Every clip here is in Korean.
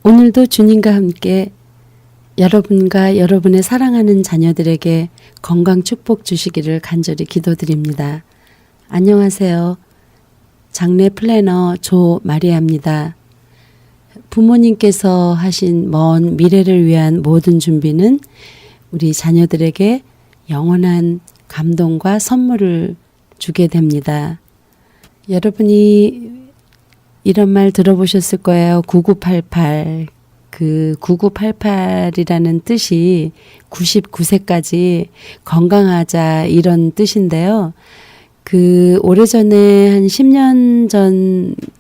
오늘도 주님과 함께 여러분과 여러분의 사랑하는 자녀들에게 건강 축복 주시기를 간절히 기도드립니다. 안녕하세요. 장례 플래너 조마리아입니다. 부모님께서 하신 먼 미래를 위한 모든 준비는 우리 자녀들에게 영원한 감동과 선물을 주게 됩니다. 여러분이 이런 말 들어보셨을 거예요. 9988. 그 9988이라는 뜻이 99세까지 건강하자 이런 뜻인데요. 그 오래전에 한 10년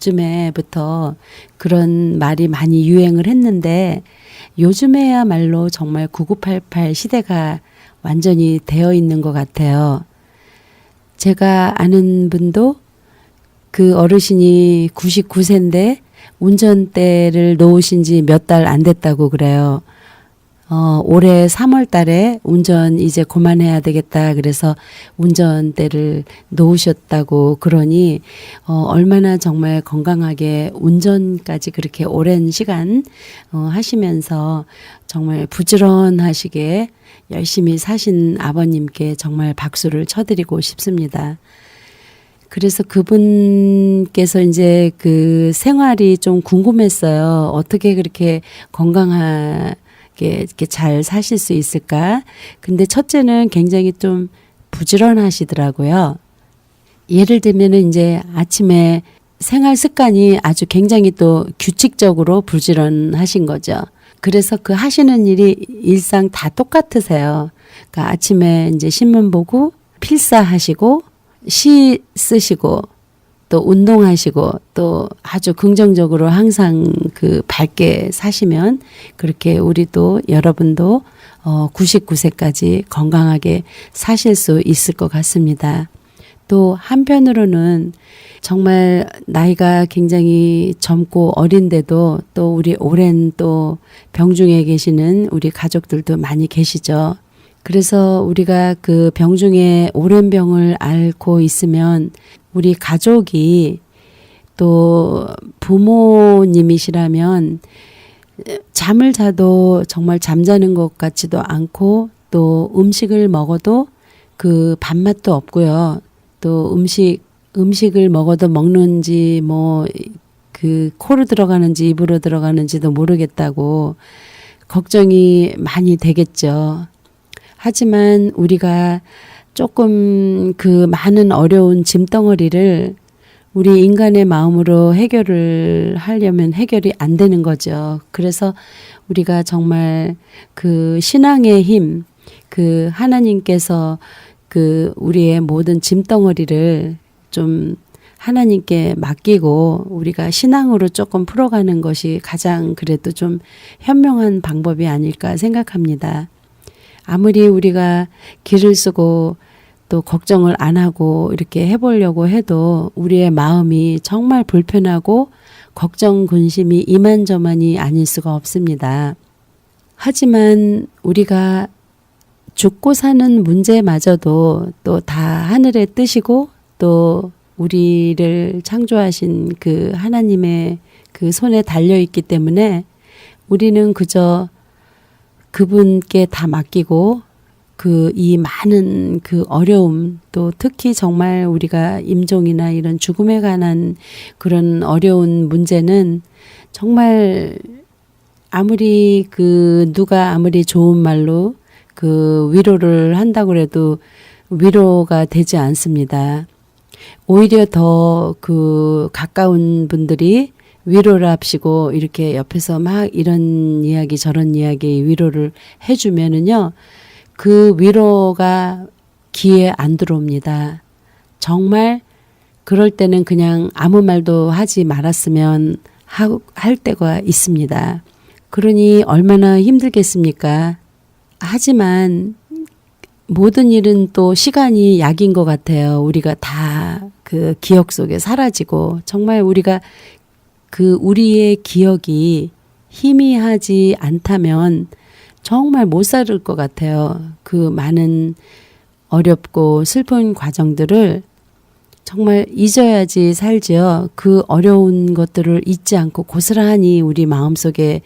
전쯤에부터 그런 말이 많이 유행을 했는데 요즘에야말로 정말 9988 시대가 완전히 되어 있는 것 같아요. 제가 아는 분도 그 어르신이 99세인데 운전대를 놓으신 지 몇 달 안 됐다고 그래요. 올해 3월 달에 운전 이제 그만해야 되겠다. 그래서 운전대를 놓으셨다고 그러니 얼마나 정말 건강하게 운전까지 그렇게 오랜 시간 하시면서 정말 부지런하시게 열심히 사신 아버님께 정말 박수를 쳐드리고 싶습니다. 그래서 그분께서 이제 그 생활이 좀 궁금했어요. 어떻게 그렇게 건강하게 이렇게 잘 사실 수 있을까? 근데 첫째는 굉장히 좀 부지런하시더라고요. 예를 들면은 이제 아침에 생활 습관이 아주 굉장히 또 규칙적으로 부지런하신 거죠. 그래서 그 하시는 일이 일상 다 똑같으세요. 그러니까 아침에 이제 신문 보고 필사하시고 시 쓰시고 또 운동하시고 또 아주 긍정적으로 항상 그 밝게 사시면 그렇게 우리도 여러분도 99세까지 건강하게 사실 수 있을 것 같습니다. 또 한편으로는 정말 나이가 굉장히 젊고 어린데도 또 우리 오랜 또 병중에 계시는 우리 가족들도 많이 계시죠. 그래서 우리가 그 병중에 오랜 병을 앓고 있으면 우리 가족이 또 부모님이시라면 잠을 자도 정말 잠자는 것 같지도 않고 또 음식을 먹어도 그 밥맛도 없고요. 또 음식을 먹어도 먹는지 뭐 그 코로 들어가는지 입으로 들어가는지도 모르겠다고 걱정이 많이 되겠죠. 하지만 우리가 조금 그 많은 어려운 짐덩어리를 우리 인간의 마음으로 해결을 하려면 해결이 안 되는 거죠. 그래서 우리가 정말 그 신앙의 힘, 그 하나님께서 그 우리의 모든 짐덩어리를 좀 하나님께 맡기고 우리가 신앙으로 조금 풀어가는 것이 가장 그래도 좀 현명한 방법이 아닐까 생각합니다. 아무리 우리가 기를 쓰고 또 걱정을 안 하고 이렇게 해보려고 해도 우리의 마음이 정말 불편하고 걱정 근심이 이만저만이 아닐 수가 없습니다. 하지만 우리가 죽고 사는 문제마저도 또 다 하늘의 뜻이고 또 우리를 창조하신 그 하나님의 그 손에 달려있기 때문에 우리는 그저 그분께 다 맡기고 그 이 많은 그 어려움 또 특히 정말 우리가 임종이나 이런 죽음에 관한 그런 어려운 문제는 정말 아무리 그 누가 아무리 좋은 말로 그 위로를 한다고 해도 위로가 되지 않습니다. 오히려 더 그 가까운 분들이 위로를 합시고 이렇게 옆에서 막 이런 이야기 저런 이야기 위로를 해주면은요 그 위로가 귀에 안 들어옵니다. 정말 그럴 때는 그냥 아무 말도 하지 말았으면 할 때가 있습니다. 그러니 얼마나 힘들겠습니까? 하지만 모든 일은 또 시간이 약인 것 같아요. 우리가 다 그 기억 속에 사라지고 정말 우리가 그 우리의 기억이 희미하지 않다면 정말 못 살 것 같아요. 그 많은 어렵고 슬픈 과정들을 정말 잊어야지 살지요. 그 어려운 것들을 잊지 않고 고스란히 우리 마음속에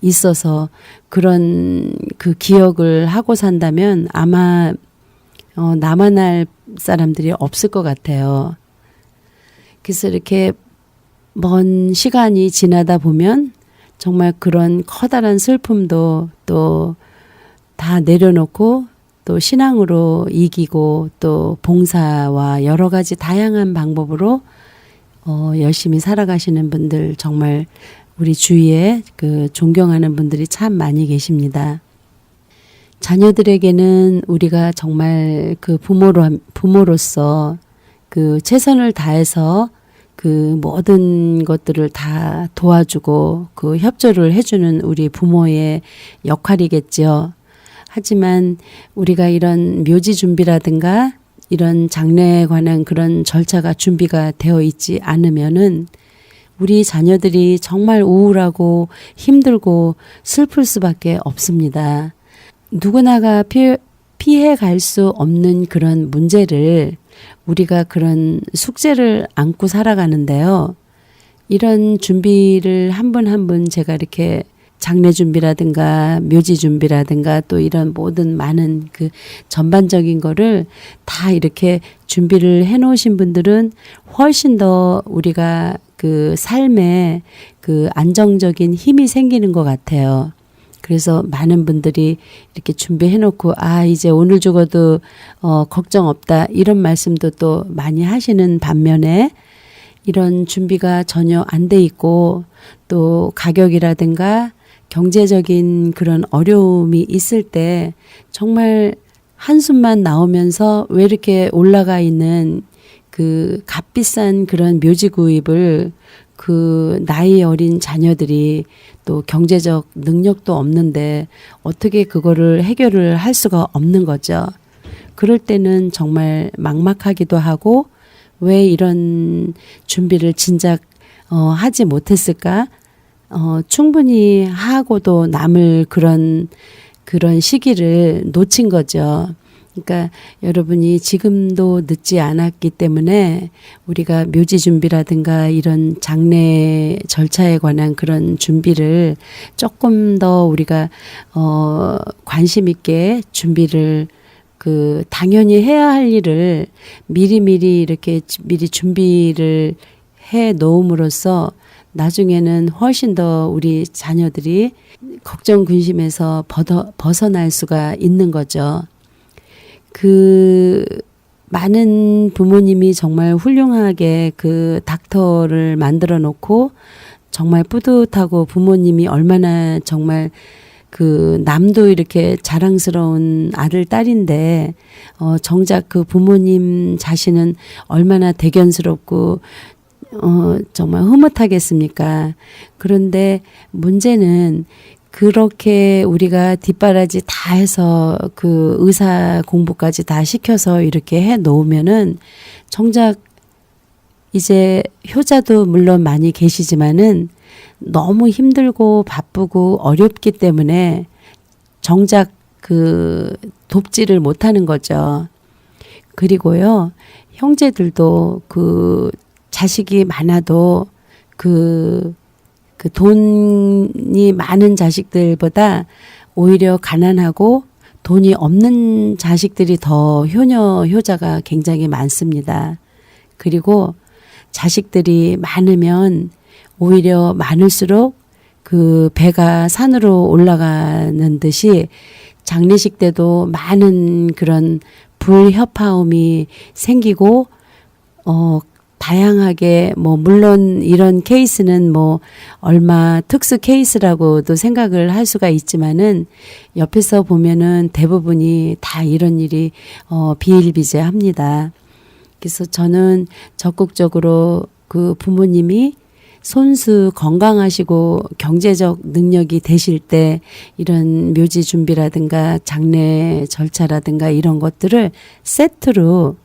있어서 그런 그 기억을 하고 산다면 아마 남아날 사람들이 없을 것 같아요. 그래서 이렇게 먼 시간이 지나다 보면 정말 그런 커다란 슬픔도 또 다 내려놓고 또 신앙으로 이기고 또 봉사와 여러 가지 다양한 방법으로 열심히 살아가시는 분들 정말 우리 주위에 그 존경하는 분들이 참 많이 계십니다. 자녀들에게는 우리가 정말 그 부모로서 그 최선을 다해서 그 모든 것들을 다 도와주고 그 협조를 해주는 우리 부모의 역할이겠죠. 하지만 우리가 이런 묘지 준비라든가 이런 장례에 관한 그런 절차가 준비가 되어 있지 않으면은 우리 자녀들이 정말 우울하고 힘들고 슬플 수밖에 없습니다. 누구나가 피해 갈 수 없는 그런 문제를 우리가 그런 숙제를 안고 살아가는데요. 이런 준비를 한 분 한 분 제가 이렇게 장례 준비라든가 묘지 준비라든가 또 이런 모든 많은 그 전반적인 거를 다 이렇게 준비를 해 놓으신 분들은 훨씬 더 우리가 그 삶에 그 안정적인 힘이 생기는 것 같아요. 그래서 많은 분들이 이렇게 준비해 놓고 이제 오늘 죽어도 걱정 없다 이런 말씀도 또 많이 하시는 반면에 이런 준비가 전혀 안 돼 있고 또 가격이라든가 경제적인 그런 어려움이 있을 때 정말 한숨만 나오면서 왜 이렇게 올라가 있는 그 값비싼 그런 묘지 구입을 그 나이 어린 자녀들이 또 경제적 능력도 없는데 어떻게 그거를 해결을 할 수가 없는 거죠. 그럴 때는 정말 막막하기도 하고 왜 이런 준비를 진작 하지 못했을까? 충분히 하고도 남을 그런 시기를 놓친 거죠. 그러니까 여러분이 지금도 늦지 않았기 때문에 우리가 묘지 준비라든가 이런 장례 절차에 관한 그런 준비를 조금 더 우리가 관심 있게 준비를 그 당연히 해야 할 일을 미리 이렇게 미리 준비를 해 놓음으로써 나중에는 훨씬 더 우리 자녀들이 걱정 근심에서 벗어날 수가 있는 거죠. 그 많은 부모님이 정말 훌륭하게 그 닥터를 만들어 놓고 정말 뿌듯하고 부모님이 얼마나 정말 그 남도 이렇게 자랑스러운 아들 딸인데 정작 그 부모님 자신은 얼마나 대견스럽고 정말 흐뭇하겠습니까? 그런데 문제는 그렇게 우리가 뒷바라지 다 해서 그 의사 공부까지 다 시켜서 이렇게 해 놓으면은 정작 이제 효자도 물론 많이 계시지만은 너무 힘들고 바쁘고 어렵기 때문에 정작 그 돕지를 못하는 거죠. 그리고요, 형제들도 그 자식이 많아도 그 돈이 많은 자식들보다 오히려 가난하고 돈이 없는 자식들이 더 효자가 굉장히 많습니다. 그리고 자식들이 많으면 오히려 많을수록 그 배가 산으로 올라가는 듯이 장례식 때도 많은 그런 불협화음이 생기고 다양하게 물론 이런 케이스는 얼마 특수 케이스라고도 생각을 할 수가 있지만은 옆에서 보면은 대부분이 다 이런 일이 비일비재합니다. 그래서 저는 적극적으로 그 부모님이 손수 건강하시고 경제적 능력이 되실 때 이런 묘지 준비라든가 장례 절차라든가 이런 것들을 세트로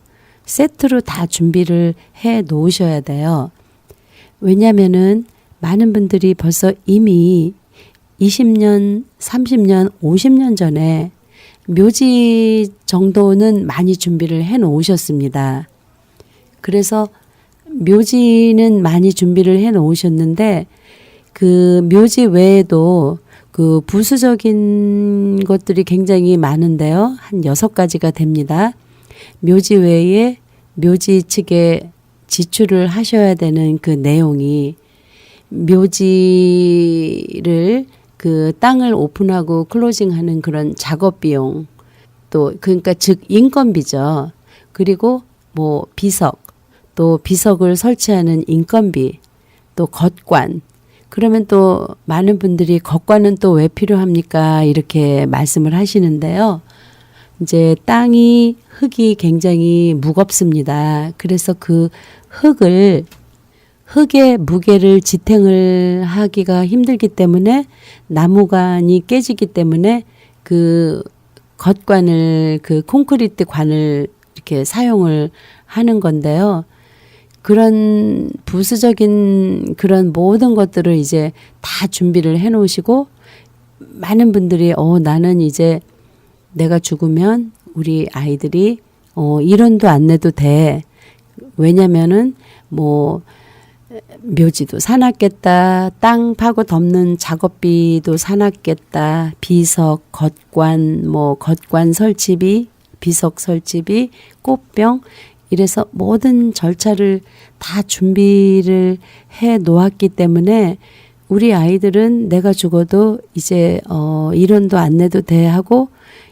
다 준비를 해 놓으셔야 돼요. 왜냐면은 많은 분들이 벌써 이미 20년, 30년, 50년 전에 묘지 정도는 많이 준비를 해 놓으셨습니다. 그래서 묘지는 많이 준비를 해 놓으셨는데 그 묘지 외에도 그 부수적인 것들이 굉장히 많은데요. 한 6가지가 됩니다. 묘지 외에 묘지 측에 지출을 하셔야 되는 그 내용이 묘지를 그 땅을 오픈하고 클로징하는 그런 작업 비용 또 그러니까 즉 인건비죠. 그리고 뭐 비석 또 비석을 설치하는 인건비 또 겉관 그러면 또 많은 분들이 겉관은 또 왜 필요합니까? 이렇게 말씀을 하시는데요. 이제 땅이 흙이 굉장히 무겁습니다. 그래서 그 흙의 무게를 지탱을 하기가 힘들기 때문에 나무관이 깨지기 때문에 그 겉관을 그 콘크리트 관을 이렇게 사용을 하는 건데요. 그런 부수적인 그런 모든 것들을 이제 다 준비를 해 놓으시고 많은 분들이 나는 이제 내가 죽으면 우리 아이들이 일원도 안 내도 돼. 왜냐면은 뭐 묘지도 사놨겠다. 땅 파고 덮는 작업비도 사놨겠다. 비석, 겉관, 뭐 겉관 설치비, 비석 설치비, 꽃병 이래서 모든 절차를 다 준비를 해 놓았기 때문에 우리 아이들은 내가 죽어도 이제 일원도 안 내도 돼 하고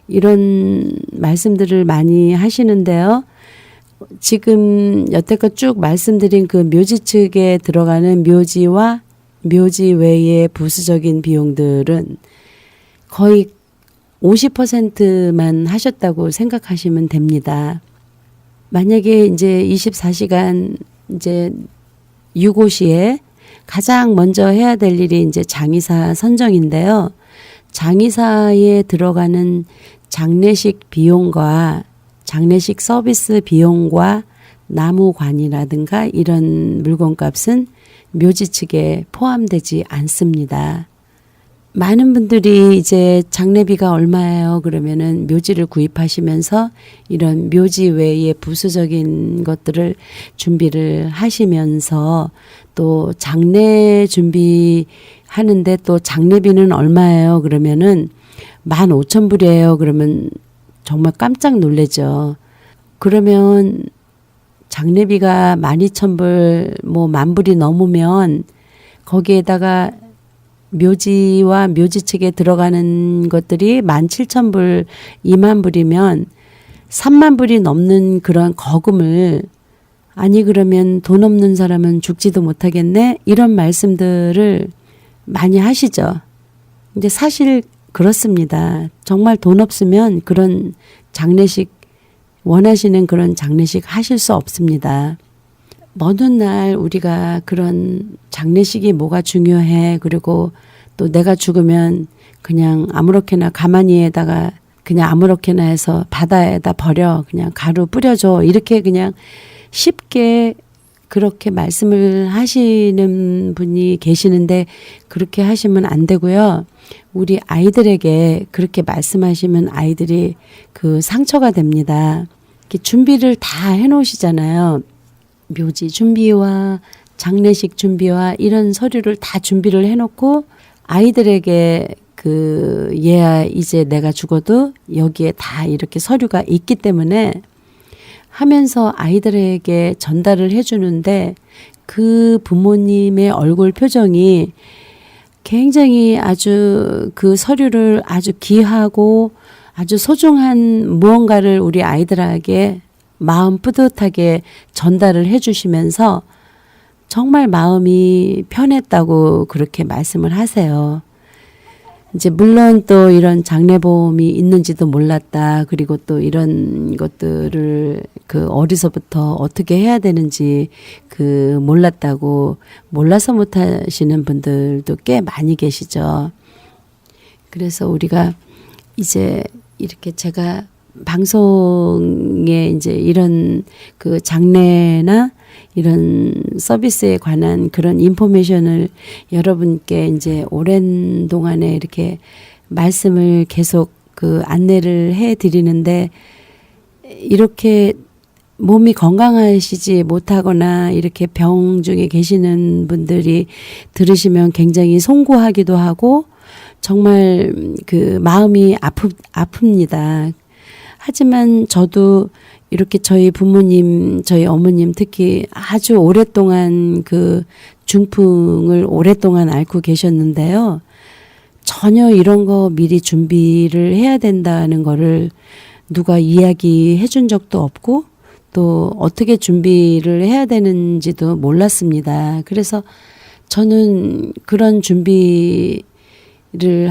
이런 말씀들을 많이 하시는데요. 지금 여태껏 쭉 말씀드린 그 묘지 측에 들어가는 묘지와 묘지 외의 부수적인 비용들은 거의 50%만 하셨다고 생각하시면 됩니다. 만약에 이제 24시간 이제 유고시에 가장 먼저 해야 될 일이 이제 장의사 선정인데요. 장의사에 들어가는 장례식 비용과 장례식 서비스 비용과 나무관이라든가 이런 물건값은 묘지 측에 포함되지 않습니다. 많은 분들이 이제 장례비가 얼마예요? 그러면은 묘지를 구입하시면서 이런 묘지 외의 부수적인 것들을 준비를 하시면서 또 장례 준비하는데 또 장례비는 얼마예요? 그러면은 15,000불이에요. 그러면 정말 깜짝 놀라죠. 그러면 장례비가 12,000불, 뭐 10,000불이 넘으면 거기에다가 묘지와 묘지 측에 들어가는 것들이 17,000불, 20,000불이면 30,000불이 넘는 그런 거금을 아니 그러면 돈 없는 사람은 죽지도 못하겠네? 이런 말씀들을 많이 하시죠. 근데 사실 그렇습니다. 정말 돈 없으면 그런 장례식 원하시는 그런 장례식 하실 수 없습니다. 먼 훗날 우리가 그런 장례식이 뭐가 중요해. 그리고 또 내가 죽으면 그냥 아무렇게나 가마니에다가 그냥 아무렇게나 해서 바다에다 버려. 그냥 가루 뿌려줘. 이렇게 그냥 쉽게 그렇게 말씀을 하시는 분이 계시는데 그렇게 하시면 안 되고요. 우리 아이들에게 그렇게 말씀하시면 아이들이 그 상처가 됩니다. 이렇게 준비를 다 해놓으시잖아요. 묘지 준비와 장례식 준비와 이런 서류를 다 준비를 해놓고 아이들에게 얘야 이제 내가 죽어도 여기에 다 이렇게 서류가 있기 때문에 하면서 아이들에게 전달을 해주는데 그 부모님의 얼굴 표정이 굉장히 아주 그 서류를 아주 귀하고 아주 소중한 무언가를 우리 아이들에게 마음 뿌듯하게 전달을 해주시면서 정말 마음이 편했다고 그렇게 말씀을 하세요. 이제 물론 또 이런 장례보험이 있는지도 몰랐다. 그리고 또 이런 것들을 그 어디서부터 어떻게 해야 되는지 몰랐다고 몰라서 못 하시는 분들도 꽤 많이 계시죠. 그래서 우리가 이제 이렇게 제가 방송에 이제 이런 그 장례나 이런 서비스에 관한 그런 인포메이션을 여러분께 이제 오랜 동안에 이렇게 말씀을 계속 안내를 해 드리는데 이렇게 몸이 건강하시지 못하거나 이렇게 병 중에 계시는 분들이 들으시면 굉장히 송구하기도 하고 정말 그 마음이 아픕니다. 하지만 저도 이렇게 저희 부모님, 저희 어머님 특히 아주 오랫동안 그 중풍을 오랫동안 앓고 계셨는데요. 전혀 이런 거 미리 준비를 해야 된다는 거를 누가 이야기해 준 적도 없고 또 어떻게 준비를 해야 되는지도 몰랐습니다. 그래서 저는 그런 준비를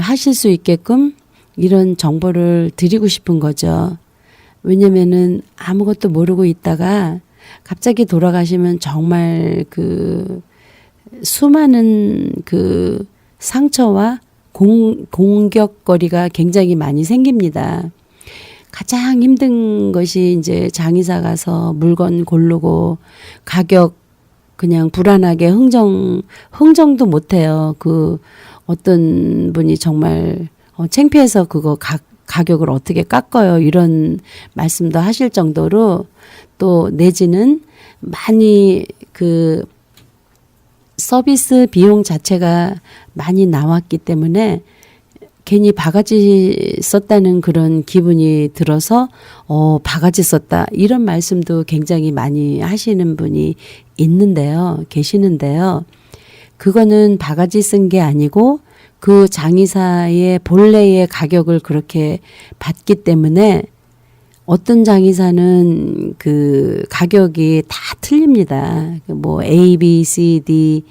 하실 수 있게끔 이런 정보를 드리고 싶은 거죠. 왜냐면은 아무것도 모르고 있다가 갑자기 돌아가시면 정말 그 수많은 그 상처와 공격거리가 굉장히 많이 생깁니다. 가장 힘든 것이 이제 장의사 가서 물건 고르고 가격 그냥 불안하게 흥정도 못해요. 그 어떤 분이 정말 창피해서 그거 가격을 어떻게 깎아요 이런 말씀도 하실 정도로 또 내지는 많이 그 서비스 비용 자체가 많이 나왔기 때문에 괜히 바가지 썼다는 그런 기분이 들어서 바가지 썼다 이런 말씀도 굉장히 많이 하시는 분이 계시는데요. 그거는 바가지 쓴 게 아니고 그 장의사의 본래의 가격을 그렇게 받기 때문에 어떤 장의사는 그 가격이 다 틀립니다. 뭐 A, B, C, D,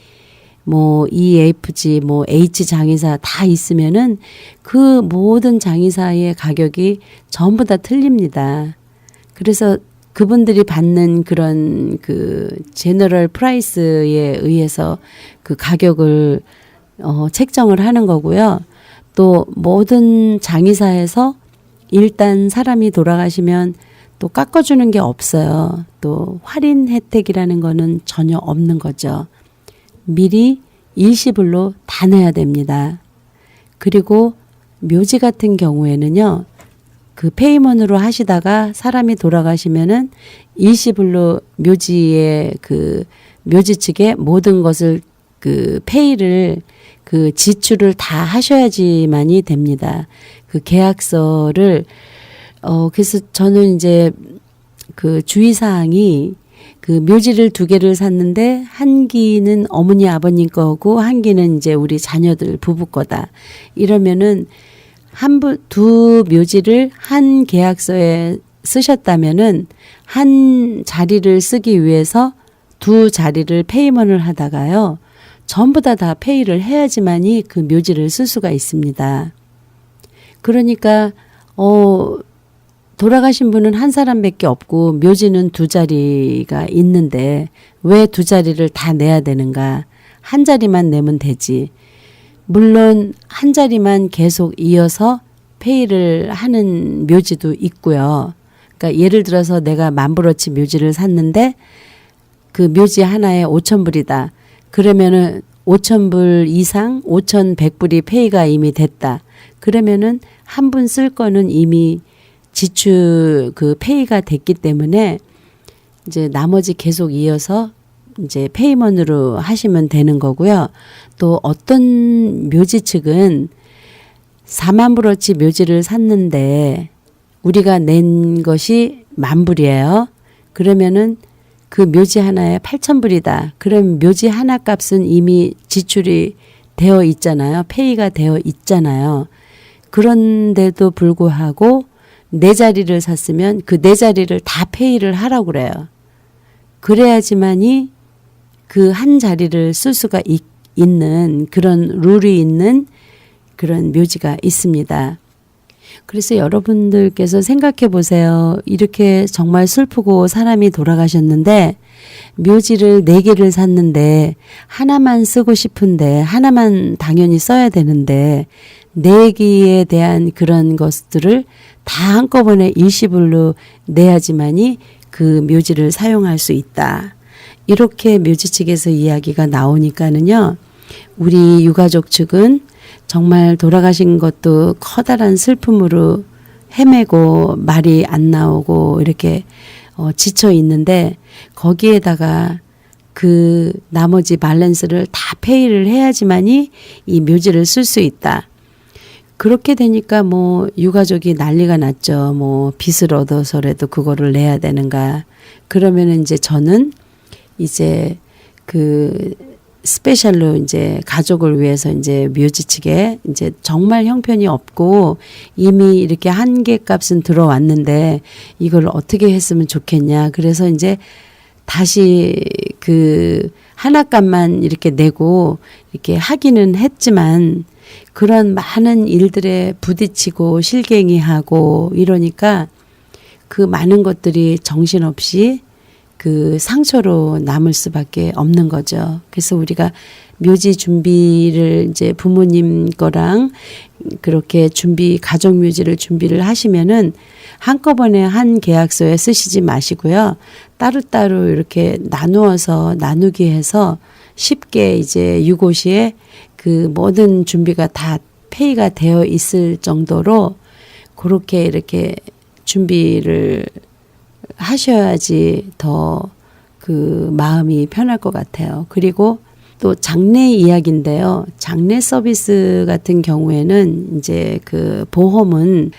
뭐 E, F, G, 뭐 H 장의사 다 있으면은 그 모든 장의사의 가격이 전부 다 틀립니다. 그래서 그분들이 받는 그런 그 제너럴 프라이스에 의해서 그 가격을 책정을 하는 거고요. 또 모든 장의사에서 일단 사람이 돌아가시면 또 깎아주는 게 없어요. 또 할인 혜택이라는 거는 전혀 없는 거죠. 미리 일시불로 다 내야 됩니다. 그리고 묘지 같은 경우에는요. 그 페이먼으로 하시다가 사람이 돌아가시면은 일시불로 묘지의 그 묘지 측에 모든 것을 그 페이를 그 지출을 다 하셔야지만이 됩니다. 그 계약서를 그래서 저는 이제 그 주의사항이 그 묘지를 2개를 샀는데 한 기는 어머니 아버님 거고 한 기는 이제 우리 자녀들 부부 거다. 이러면은 두 묘지를 한 계약서에 쓰셨다면은 한 자리를 쓰기 위해서 2 자리를 페이먼을 하다가요. 전부 다 페이를 해야지만이 그 묘지를 쓸 수가 있습니다. 그러니까 돌아가신 분은 한 사람밖에 없고 묘지는 2 자리가 있는데 왜 2 자리를 다 내야 되는가? 한 자리만 내면 되지. 물론 한 자리만 계속 이어서 페이를 하는 묘지도 있고요. 그러니까 예를 들어서 내가 10,000불어치 묘지를 샀는데 그 묘지 하나에 5,000불이다. 그러면은 5,000불 이상 5,100불이 페이가 이미 됐다. 그러면은 한 분 쓸 거는 이미 지출 그 페이가 됐기 때문에 이제 나머지 계속 이어서 이제 페이먼으로 하시면 되는 거고요. 또 어떤 묘지 측은 40,000불어치 묘지를 샀는데 우리가 낸 것이 10,000불이에요. 그러면은 그 묘지 하나에 8,000불이다. 그럼 묘지 하나 값은 이미 지출이 되어 있잖아요. 페이가 되어 있잖아요. 그런데도 불구하고 4자리를 샀으면 그 4자리를 다 페이를 하라고 그래요. 그래야지만이 그 한 자리를 쓸 수가 있는 그런 룰이 있는 그런 묘지가 있습니다. 그래서 여러분들께서 생각해 보세요. 이렇게 정말 슬프고 사람이 돌아가셨는데 묘지를 4개를 샀는데 하나만 쓰고 싶은데 하나만 당연히 써야 되는데 4개에 대한 그런 것들을 다 한꺼번에 일시불로 내야지만이 그 묘지를 사용할 수 있다. 이렇게 묘지 측에서 이야기가 나오니까는요. 우리 유가족 측은 정말 돌아가신 것도 커다란 슬픔으로 헤매고 말이 안 나오고 이렇게 지쳐 있는데 거기에다가 그 나머지 밸런스를 다 페이를 해야지만이 이 묘지를 쓸 수 있다. 그렇게 되니까 뭐 유가족이 난리가 났죠. 뭐 빚을 얻어서라도 그거를 내야 되는가. 그러면은 이제 저는 이제 그 스페셜로 이제 가족을 위해서 이제 묘지 측에 이제 정말 형편이 없고 이미 이렇게 한개 값은 들어왔는데 이걸 어떻게 했으면 좋겠냐. 그래서 이제 다시 그 하나 값만 이렇게 내고 이렇게 하기는 했지만 그런 많은 일들에 부딪히고 실갱이하고 이러니까 그 많은 것들이 정신없이 그 상처로 남을 수밖에 없는 거죠. 그래서 우리가 묘지 준비를 이제 부모님 거랑 그렇게 가족 묘지를 준비를 하시면은 한꺼번에 한 계약서에 쓰시지 마시고요. 따로따로 이렇게 나누기 해서 쉽게 이제 유고시에 그 모든 준비가 다 페이가 되어 있을 정도로 그렇게 이렇게 준비를 하셔야지 더 그 마음이 편할 것 같아요. 그리고 또 장례 이야기인데요. 장례 서비스 같은 경우에는 이제 그 보험은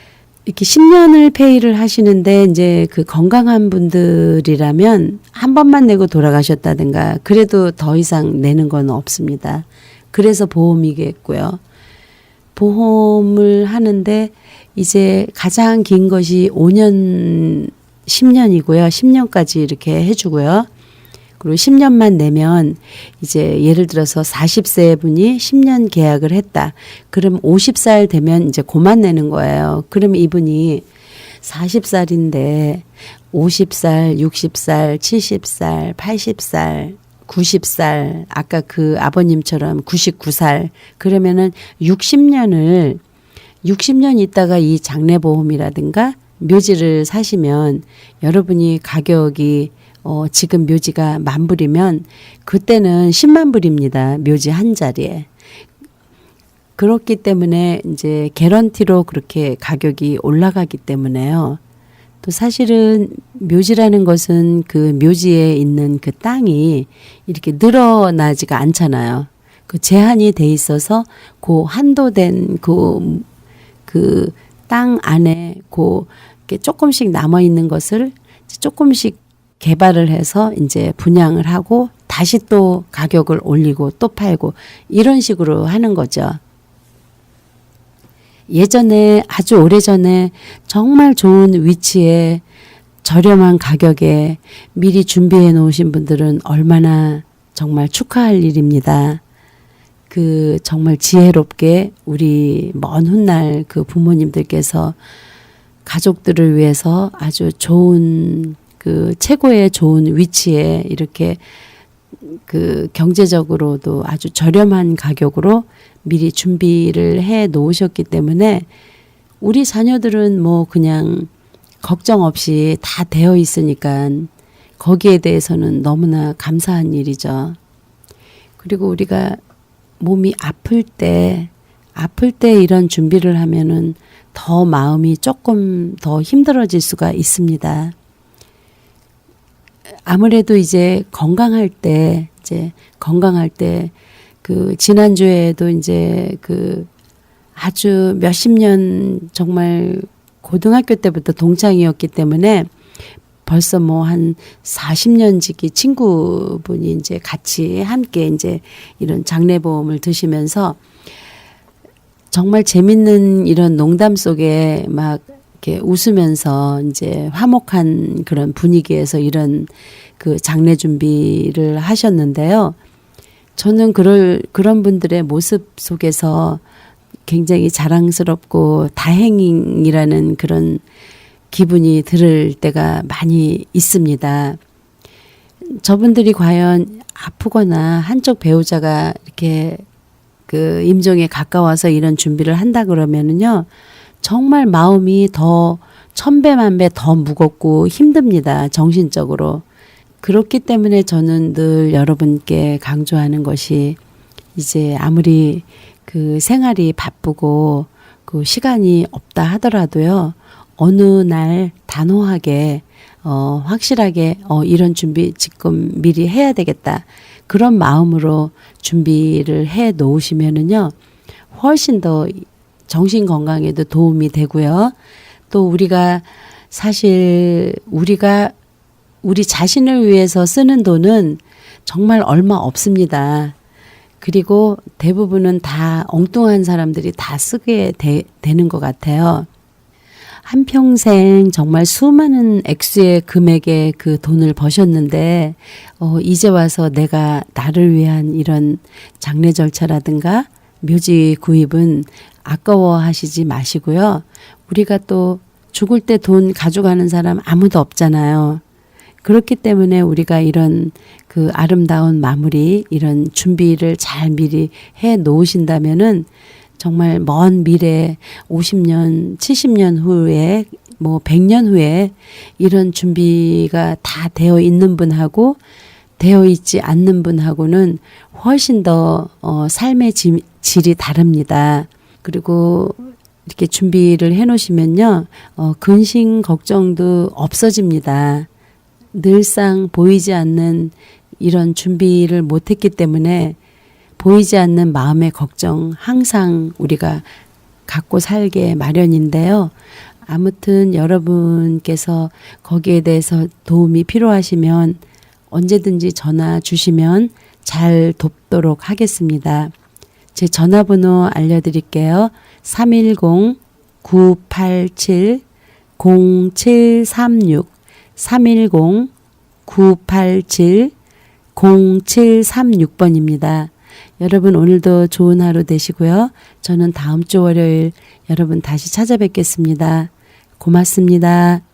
이렇게 10년을 페이를 하시는데 이제 그 건강한 분들이라면 한 번만 내고 돌아가셨다든가 그래도 더 이상 내는 건 없습니다. 그래서 보험이겠고요. 보험을 하는데 이제 가장 긴 것이 5년, 10년이고요. 10년까지 이렇게 해주고요. 그리고 10년만 내면 이제 예를 들어서 40세 분이 10년 계약을 했다. 그럼 50살 되면 이제 그만 내는 거예요. 그럼 이분이 40살인데 50살, 60살, 70살, 80살, 90살, 아까 그 아버님처럼 99살, 그러면은 60년 있다가 이 장례보험이라든가 묘지를 사시면 여러분이 가격이 지금 묘지가 10,000불이면 그때는 10만 불입니다. 묘지 한 자리에. 그렇기 때문에 이제 개런티로 그렇게 가격이 올라가기 때문에요. 또 사실은 묘지라는 것은 그 묘지에 있는 그 땅이 이렇게 늘어나지가 않잖아요. 그 제한이 돼 있어서 그 한도된 그 땅 안에 이렇게 조금씩 남아 있는 것을 조금씩 개발을 해서 이제 분양을 하고 다시 또 가격을 올리고 또 팔고 이런 식으로 하는 거죠. 예전에 아주 오래전에 정말 좋은 위치에 저렴한 가격에 미리 준비해 놓으신 분들은 얼마나 정말 축하할 일입니다. 그 정말 지혜롭게 우리 먼 훗날 그 부모님들께서 가족들을 위해서 아주 좋은 그 최고의 좋은 위치에 이렇게 그 경제적으로도 아주 저렴한 가격으로 미리 준비를 해 놓으셨기 때문에 우리 자녀들은 뭐 그냥 걱정 없이 다 되어 있으니까 거기에 대해서는 너무나 감사한 일이죠. 그리고 우리가 몸이 아플 때 이런 준비를 하면은 더 마음이 조금 더 힘들어질 수가 있습니다. 아무래도 이제 건강할 때 그 지난주에도 이제 그 아주 몇십 년 정말 고등학교 때부터 동창이었기 때문에 벌써 뭐 한 40년 지기 친구분이 이제 같이 함께 이제 이런 장례보험을 드시면서 정말 재밌는 이런 농담 속에 막 이렇게 웃으면서 이제 화목한 그런 분위기에서 이런 그 장례 준비를 하셨는데요. 저는 그런 분들의 모습 속에서 굉장히 자랑스럽고 다행이라는 그런 기분이 들을 때가 많이 있습니다. 저분들이 과연 아프거나 한쪽 배우자가 이렇게 그 임종에 가까워서 이런 준비를 한다 그러면은요, 정말 마음이 더 1000배, 1000배 더 무겁고 힘듭니다. 정신적으로. 그렇기 때문에 저는 늘 여러분께 강조하는 것이 이제 아무리 그 생활이 바쁘고 그 시간이 없다 하더라도요, 어느 날 단호하게 확실하게 이런 준비 지금 미리 해야 되겠다. 그런 마음으로 준비를 해 놓으시면은요. 훨씬 더 정신 건강에도 도움이 되고요. 또 우리가 사실 우리 자신을 위해서 쓰는 돈은 정말 얼마 없습니다. 그리고 대부분은 다 엉뚱한 사람들이 다 쓰게 되는 것 같아요. 한평생 정말 수많은 액수의 금액의 그 돈을 버셨는데 이제 와서 내가 나를 위한 이런 장례 절차라든가 묘지 구입은 아까워하시지 마시고요. 우리가 또 죽을 때 돈 가져가는 사람 아무도 없잖아요. 그렇기 때문에 우리가 이런 그 아름다운 마무리, 이런 준비를 잘 미리 해 놓으신다면은 정말 먼 미래 50년, 70년 후에 뭐 100년 후에 이런 준비가 다 되어 있는 분하고 되어 있지 않는 분하고는 훨씬 더 삶의 질이 다릅니다. 그리고 이렇게 준비를 해 놓으시면요. 근심 걱정도 없어집니다. 늘상 보이지 않는 이런 준비를 못했기 때문에 보이지 않는 마음의 걱정 항상 우리가 갖고 살게 마련인데요. 아무튼 여러분께서 거기에 대해서 도움이 필요하시면 언제든지 전화 주시면 잘 돕도록 하겠습니다. 제 전화번호 알려드릴게요. 310-987-0736 310-987-0736번입니다. 여러분 오늘도 좋은 하루 되시고요. 저는 다음 주 월요일 여러분 다시 찾아뵙겠습니다. 고맙습니다.